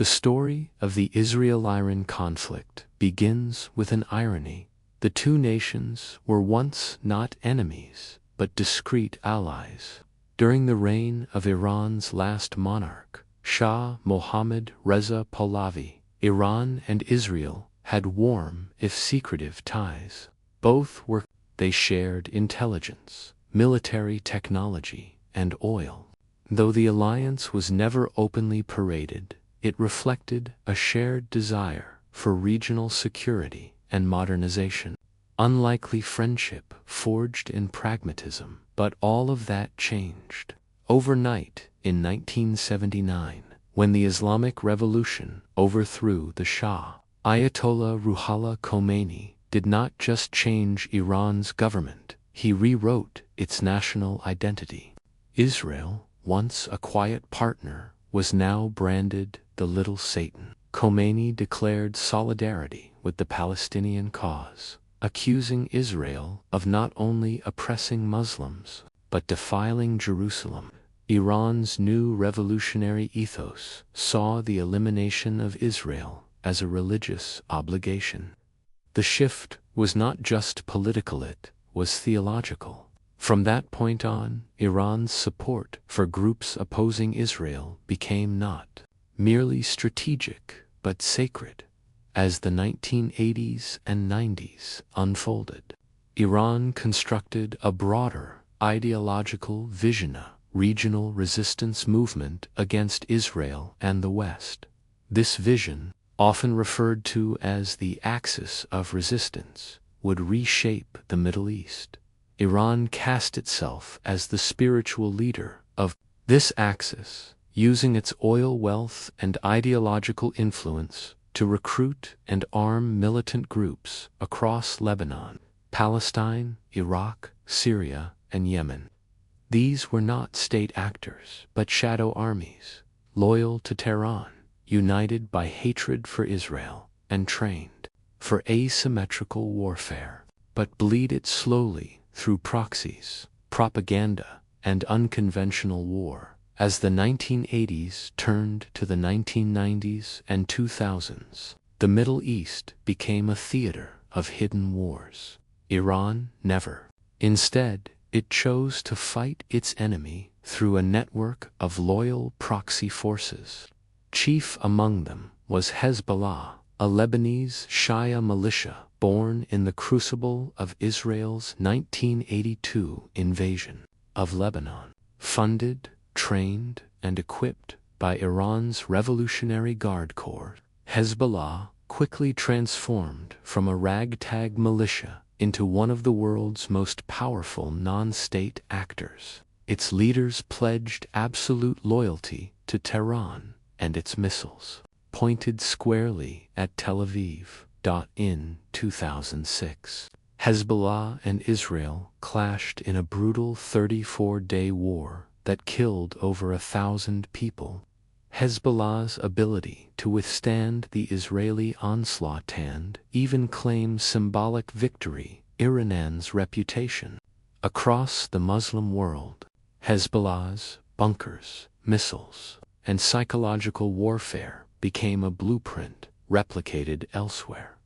The story of the Israel-Iran conflict begins with an irony. The two nations were once not enemies, but discreet allies. During the reign of Iran's last monarch, Shah Mohammad Reza Pahlavi, Iran and Israel had warm, if secretive, ties. They shared intelligence, military technology, and oil. Though the alliance was never openly paraded, it reflected a shared desire for regional security and modernization. Unlikely friendship forged in pragmatism, but all of that changed overnight in 1979, when the Islamic Revolution overthrew the Shah. Ayatollah Ruhollah Khomeini did not just change Iran's government, he rewrote its national identity. Israel, once a quiet partner, was now branded the Little Satan. Khomeini declared solidarity with the Palestinian cause, accusing Israel of not only oppressing Muslims, but defiling Jerusalem. Iran's new revolutionary ethos saw the elimination of Israel as a religious obligation. The shift was not just political, it was theological. From that point on, Iran's support for groups opposing Israel became not merely strategic, but sacred. As the 1980s and 90s unfolded, Iran constructed a broader ideological vision, a regional resistance movement against Israel and the West. This vision, often referred to as the Axis of Resistance, would reshape the Middle East. Iran cast itself as the spiritual leader of this axis, using its oil wealth and ideological influence to recruit and arm militant groups across Lebanon, Palestine, Iraq, Syria, and Yemen. These were not state actors, but shadow armies, loyal to Tehran, united by hatred for Israel, and trained for asymmetrical warfare, but bleed it slowly through proxies, propaganda, and unconventional war. As the 1980s turned to the 1990s and 2000s, the Middle East became a theater of hidden wars. Iran never. Instead, it chose to fight its enemy through a network of loyal proxy forces. Chief among them was Hezbollah, a Lebanese Shia militia born in the crucible of Israel's 1982 invasion of Lebanon. Funded, trained, and equipped by Iran's Revolutionary Guard Corps, Hezbollah quickly transformed from a ragtag militia into one of the world's most powerful non-state actors. Its leaders pledged absolute loyalty to Tehran and its missiles, pointed squarely at Tel Aviv. In 2006, Hezbollah and Israel clashed in a brutal 34-day war that killed over 1,000 people. Hezbollah's ability to withstand the Israeli onslaught and even claim symbolic victory, Iran's reputation across the Muslim world. Hezbollah's bunkers, missiles, and psychological warfare became a blueprint replicated elsewhere.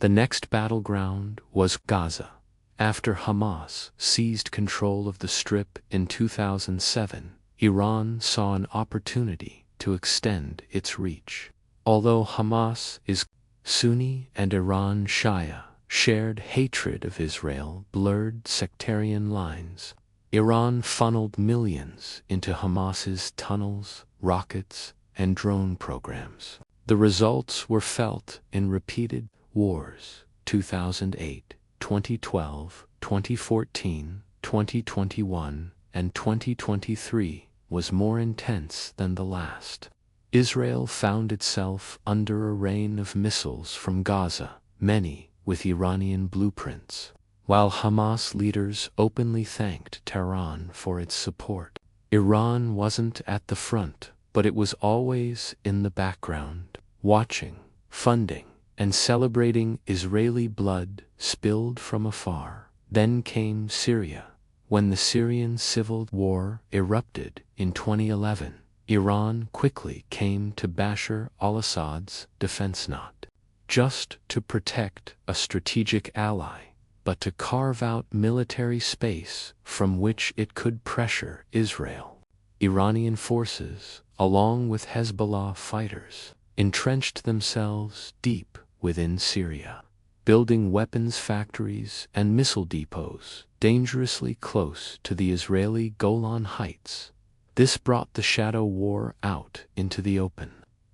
The next battleground was Gaza. After Hamas seized control of the Strip in 2007, Iran saw an opportunity to extend its reach. Although Hamas is Sunni and Iran Shia, shared hatred of Israel blurred sectarian lines. Iran funneled millions into Hamas's tunnels, rockets, and drone programs. The results were felt in repeated wars: 2008, 2012, 2014, 2021, and 2023 was more intense than the last. Israel found itself under a rain of missiles from Gaza, many with Iranian blueprints, while Hamas leaders openly thanked Tehran for its support. Iran wasn't at the front, but it was always in the background, watching, funding, and celebrating Israeli blood spilled from afar. Then came Syria. When the Syrian civil war erupted in 2011, Iran quickly came to Bashar al-Assad's defense, not just to protect a strategic ally, but to carve out military space from which it could pressure Israel. Iranian forces, along with Hezbollah fighters, entrenched themselves deep within Syria, building weapons factories and missile depots dangerously close to the Israeli Golan Heights. This brought the shadow war out into the open.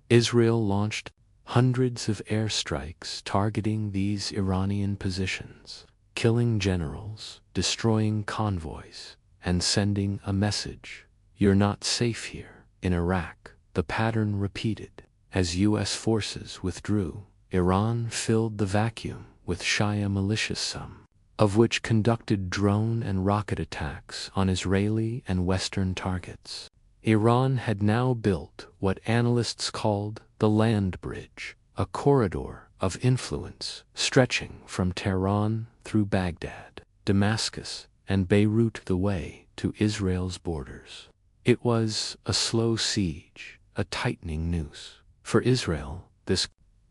Israel launched hundreds of airstrikes targeting these Iranian positions, killing generals, destroying convoys, and sending a message: "You're not safe here." In Iraq, the pattern repeated. As U.S. forces withdrew, Iran filled the vacuum with Shia militias, some of which conducted drone and rocket attacks on Israeli and Western targets. Iran had now built what analysts called the land bridge, a corridor of influence stretching from Tehran through Baghdad, Damascus, and Beirut the way to Israel's borders. It was a slow siege, a tightening noose. For Israel, this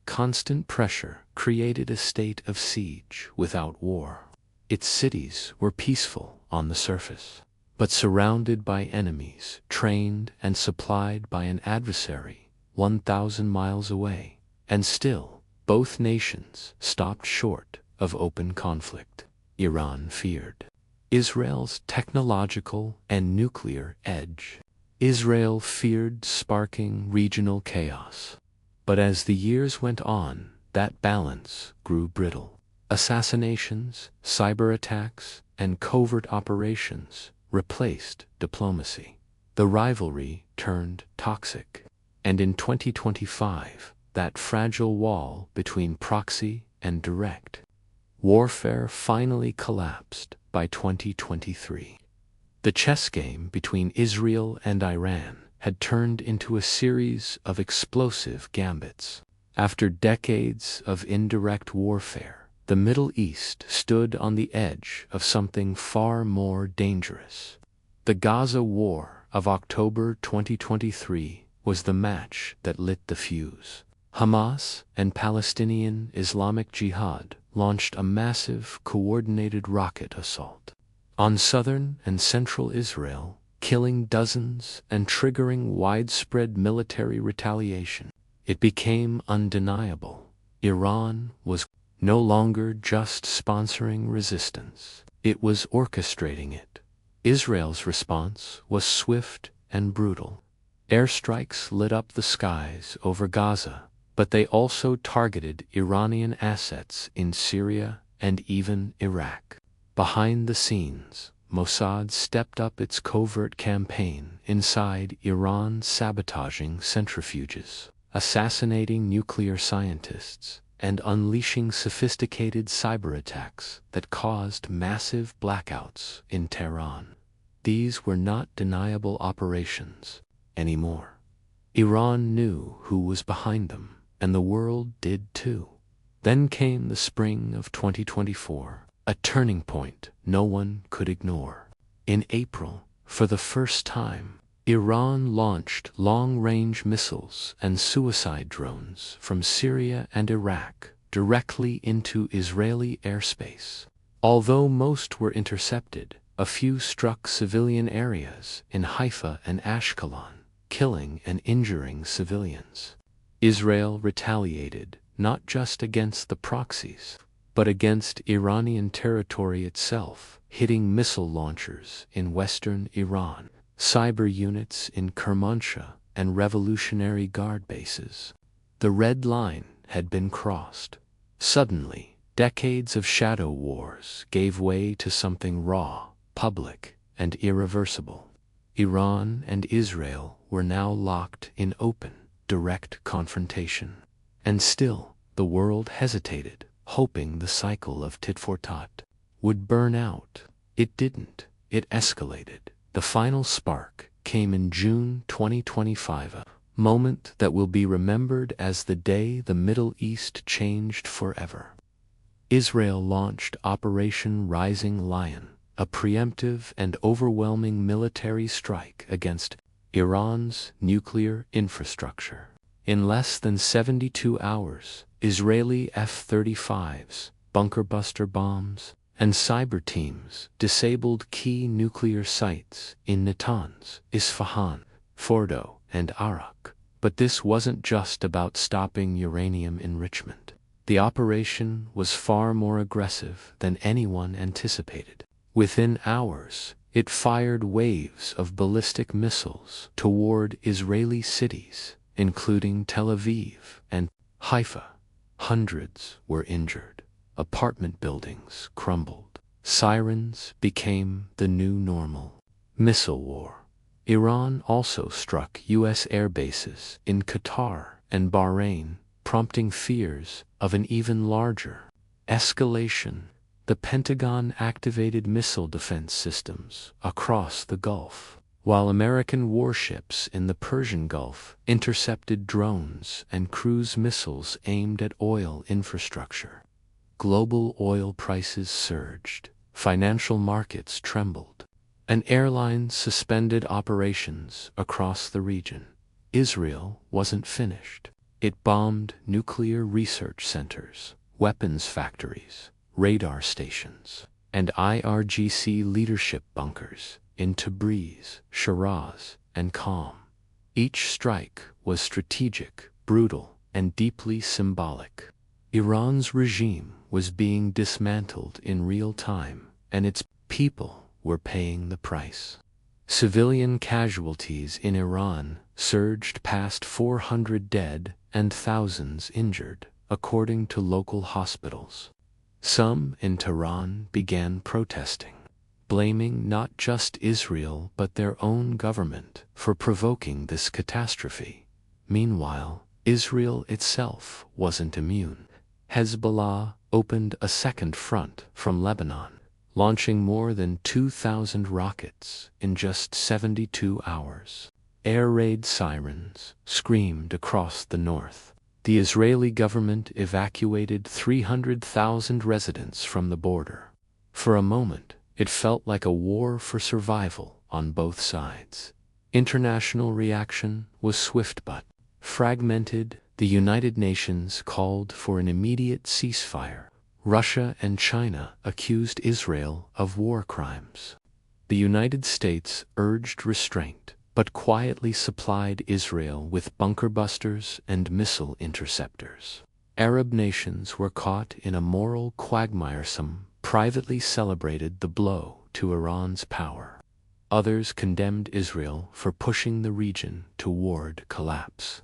constant pressure created a state of siege without war. Its cities were peaceful on the surface, but surrounded by enemies trained and supplied by an adversary 1,000 miles away. And still, both nations stopped short of open conflict. Iran feared Israel's technological and nuclear edge. Israel feared sparking regional chaos. But as the years went on, that balance grew brittle. Assassinations, cyberattacks, and covert operations replaced diplomacy. The rivalry turned toxic. And in 2025, that fragile wall between proxy and direct warfare finally collapsed. By 2023, the chess game between Israel and Iran had turned into a series of explosive gambits. After decades of indirect warfare, the Middle East stood on the edge of something far more dangerous. The Gaza War of October 2023 was the match that lit the fuse. Hamas and Palestinian Islamic Jihad launched a massive, coordinated rocket assault on southern and central Israel, killing dozens and triggering widespread military retaliation. It became undeniable. Iran was no longer just sponsoring resistance, it was orchestrating it. Israel's response was swift and brutal. Airstrikes lit up the skies over Gaza, but they also targeted Iranian assets in Syria and even Iraq. Behind the scenes, Mossad stepped up its covert campaign inside Iran, sabotaging centrifuges, assassinating nuclear scientists, and unleashing sophisticated cyberattacks that caused massive blackouts in Tehran. These were not deniable operations anymore. Iran knew who was behind them, and the world did too. Then came the spring of 2024, a turning point no one could ignore. In April, for the first time, Iran launched long-range missiles and suicide drones from Syria and Iraq directly into Israeli airspace. Although most were intercepted, a few struck civilian areas in Haifa and Ashkelon, killing and injuring civilians. Israel retaliated not just against the proxies, but against Iranian territory itself, hitting missile launchers in western Iran, cyber units in Kermanshah, and Revolutionary Guard bases. The red line had been crossed. Suddenly, decades of shadow wars gave way to something raw, public, and irreversible. Iran and Israel were now locked in open, direct confrontation. And still, the world hesitated, hoping the cycle of tit-for-tat would burn out. It didn't. It escalated. The final spark came in June 2025, a moment that will be remembered as the day the Middle East changed forever. Israel launched Operation Rising Lion, a preemptive and overwhelming military strike against Iran's nuclear infrastructure. In less than 72 hours, Israeli F-35s, bunker-buster bombs, and cyber teams disabled key nuclear sites in Natanz, Isfahan, Fordo, and Arak. But this wasn't just about stopping uranium enrichment. The operation was far more aggressive than anyone anticipated. Within hours, it fired waves of ballistic missiles toward Israeli cities, including Tel Aviv and Haifa. Hundreds were injured. Apartment buildings crumbled. Sirens became the new normal. Missile war. Iran also struck U.S. air bases in Qatar and Bahrain, prompting fears of an even larger escalation. The Pentagon activated missile defense systems across the Gulf, while American warships in the Persian Gulf intercepted drones and cruise missiles aimed at oil infrastructure. Global oil prices surged, financial markets trembled, and airlines suspended operations across the region. Israel wasn't finished. It bombed nuclear research centers, weapons factories, radar stations, and IRGC leadership bunkers in Tabriz, Shiraz, and Qom. Each strike was strategic, brutal, and deeply symbolic. Iran's regime was being dismantled in real time, and its people were paying the price. Civilian casualties in Iran surged past 400 dead and thousands injured, according to local hospitals. Some in Tehran began protesting, blaming not just Israel but their own government for provoking this catastrophe. Meanwhile, Israel itself wasn't immune. Hezbollah opened a second front from Lebanon, launching more than 2,000 rockets in just 72 hours. Air raid sirens screamed across the north. The Israeli government evacuated 300,000 residents from the border. For a moment, it felt like a war for survival on both sides. International reaction was swift but fragmented. The United Nations called for an immediate ceasefire. Russia and China accused Israel of war crimes. The United States urged restraint, but quietly supplied Israel with bunker busters and missile interceptors. Arab nations were caught in a moral quagmire. Some privately celebrated the blow to Iran's power. Others condemned Israel for pushing the region toward collapse.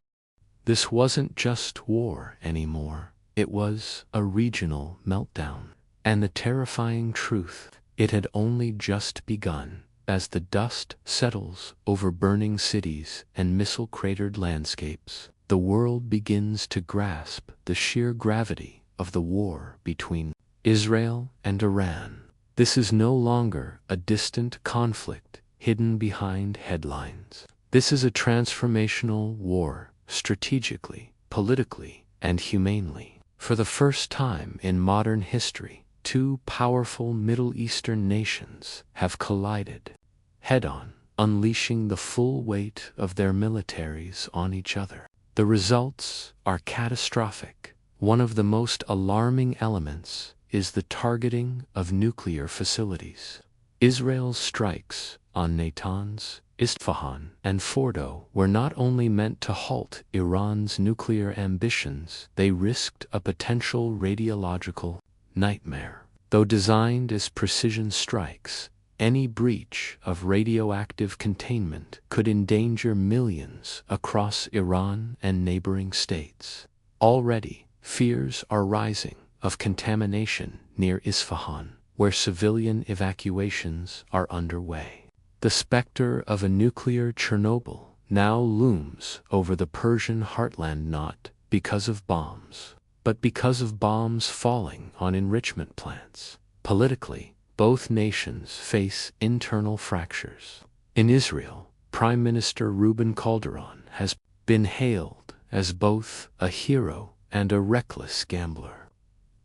This wasn't just war anymore, it was a regional meltdown. And the terrifying truth, it had only just begun. As the dust settles over burning cities and missile-cratered landscapes, the world begins to grasp the sheer gravity of the war between Israel and Iran. This is no longer a distant conflict hidden behind headlines. This is a transformational war, strategically, politically, and humanely. For the first time in modern history, two powerful Middle Eastern nations have collided head-on, unleashing the full weight of their militaries on each other. The results are catastrophic. One of the most alarming elements is the targeting of nuclear facilities. Israel's strikes on Natanz, Isfahan, and Fordo were not only meant to halt Iran's nuclear ambitions, they risked a potential radiological nightmare. Though designed as precision strikes, any breach of radioactive containment could endanger millions across Iran and neighboring states. Already, fears are rising of contamination near Isfahan, where civilian evacuations are underway. The specter of a nuclear Chernobyl now looms over the Persian heartland, not because of bombs, but because of bombs falling on enrichment plants. Politically, both nations face internal fractures. In Israel, Prime Minister Reuben Calderon has been hailed as both a hero and a reckless gambler.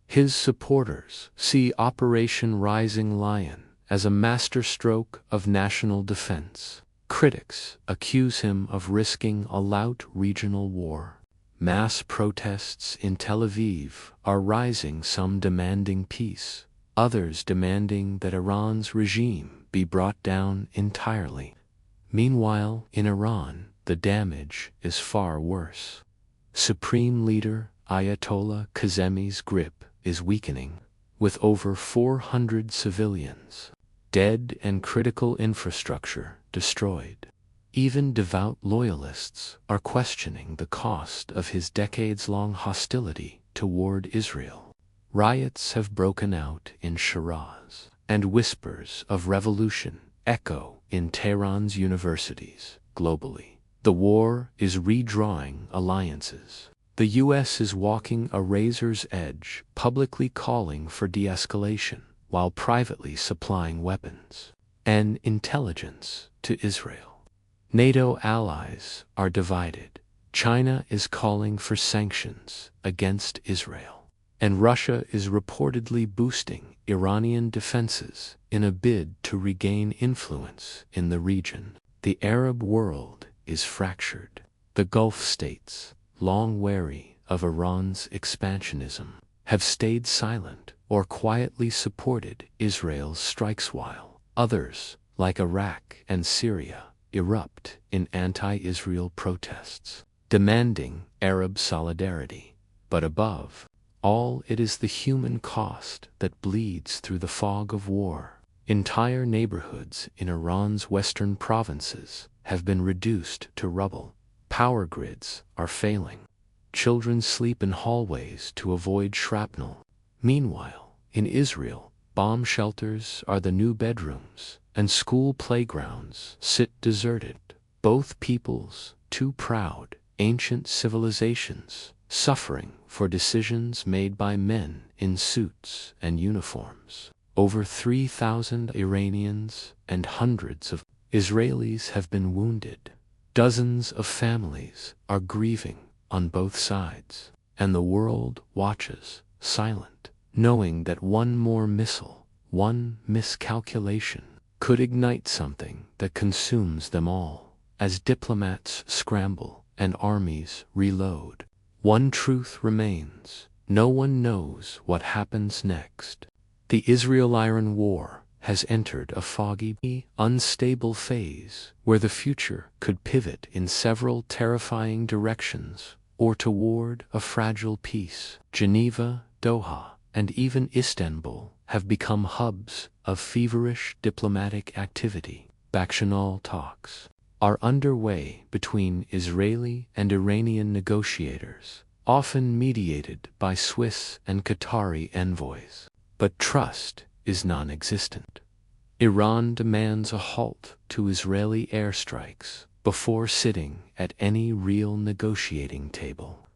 His supporters see Operation Rising Lion as a masterstroke of national defense. Critics accuse him of risking a lout regional war. Mass protests in Tel Aviv are rising, some demanding peace, others demanding that Iran's regime be brought down entirely. Meanwhile, in Iran, the damage is far worse. Supreme Leader Ayatollah Khamenei's grip is weakening, with over 400 civilians dead and critical infrastructure destroyed. Even devout loyalists are questioning the cost of his decades-long hostility toward Israel. Riots have broken out in Shiraz, and whispers of revolution echo in Tehran's universities globally. The war is redrawing alliances. The U.S. is walking a razor's edge, publicly calling for de-escalation, while privately supplying weapons and intelligence to Israel. NATO allies are divided. China is calling for sanctions against Israel, and Russia is reportedly boosting Iranian defenses in a bid to regain influence in the region. The Arab world is fractured. The Gulf states, long wary of Iran's expansionism, have stayed silent or quietly supported Israel's strikes, while others, like Iraq and Syria, erupt in anti-Israel protests, demanding Arab solidarity. But above all, it is the human cost that bleeds through the fog of war. Entire neighborhoods in Iran's western provinces have been reduced to rubble. Power grids are failing. Children sleep in hallways to avoid shrapnel. Meanwhile, in Israel, bomb shelters are the new bedrooms, and school playgrounds sit deserted. Both peoples, two proud, ancient civilizations, suffering for decisions made by men in suits and uniforms. Over 3,000 Iranians and hundreds of Israelis have been wounded. Dozens of families are grieving on both sides, and the world watches, silent, knowing that one more missile, one miscalculation, could ignite something that consumes them all. As diplomats scramble and armies reload, one truth remains: no one knows what happens next. The Israel-Iran war has entered a foggy, unstable phase where the future could pivot in several terrifying directions or toward a fragile peace. Geneva, Doha, and even Istanbul have become hubs of feverish diplomatic activity. Bacchanal talks are underway between Israeli and Iranian negotiators, often mediated by Swiss and Qatari envoys. But trust is non-existent. Iran demands a halt to Israeli airstrikes before sitting at any real negotiating table.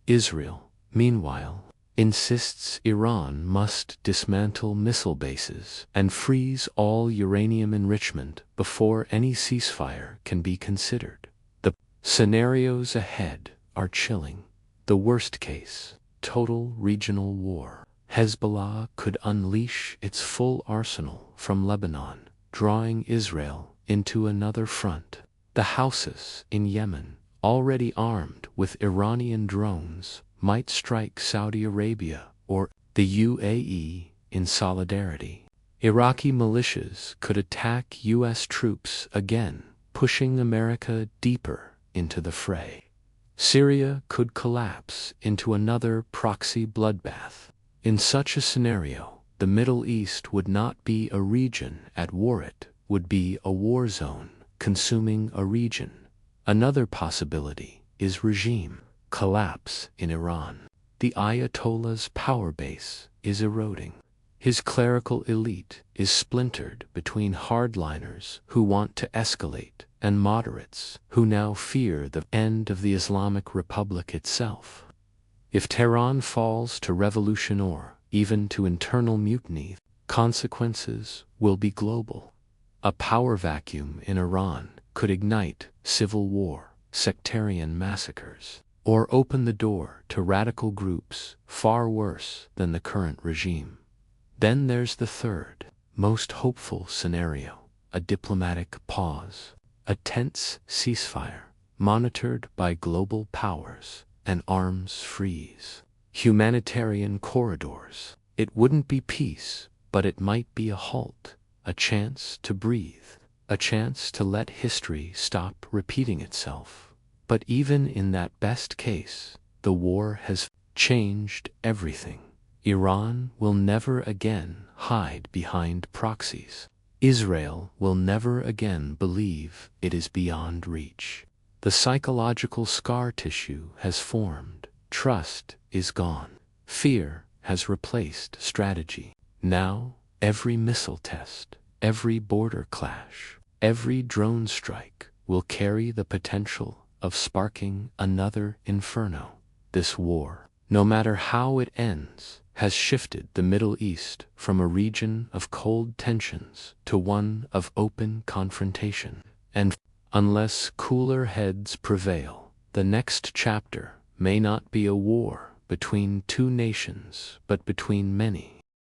Israel, meanwhile, insists Iran must dismantle missile bases and freeze all uranium enrichment before any ceasefire can be considered. The scenarios ahead are chilling. The worst case, total regional war. Hezbollah could unleash its full arsenal from Lebanon, drawing Israel into another front. The Houthis in Yemen, already armed with Iranian drones, might strike Saudi Arabia or the UAE in solidarity. Iraqi militias could attack U.S. troops again, pushing America deeper into the fray. Syria could collapse into another proxy bloodbath. In such a scenario, the Middle East would not be a region at war, it would be a war zone, consuming a region. Another possibility is regime collapse in Iran. The Ayatollah's power base is eroding. His clerical elite is splintered between hardliners who want to escalate and moderates who now fear the end of the Islamic Republic itself. If Tehran falls to revolution or even to internal mutiny, consequences will be global. A power vacuum in Iran could ignite civil war, sectarian massacres, or open the door to radical groups far worse than the current regime. Then there's the third, most hopeful scenario, a diplomatic pause. a tense ceasefire, monitored by global powers, an arms freeze, humanitarian corridors. It wouldn't be peace, but it might be a halt, a chance to breathe, a chance to let history stop repeating itself. But even in that best case, the war has changed everything. Iran will never again hide behind proxies. Israel will never again believe it is beyond reach. The psychological scar tissue has formed. Trust is gone. Fear has replaced strategy. Now, every missile test, every border clash, every drone strike will carry the potential of sparking another inferno. This war, no matter how it ends, has shifted the Middle East from a region of cold tensions to one of open confrontation. And unless cooler heads prevail, the next chapter may not be a war between two nations, but between many.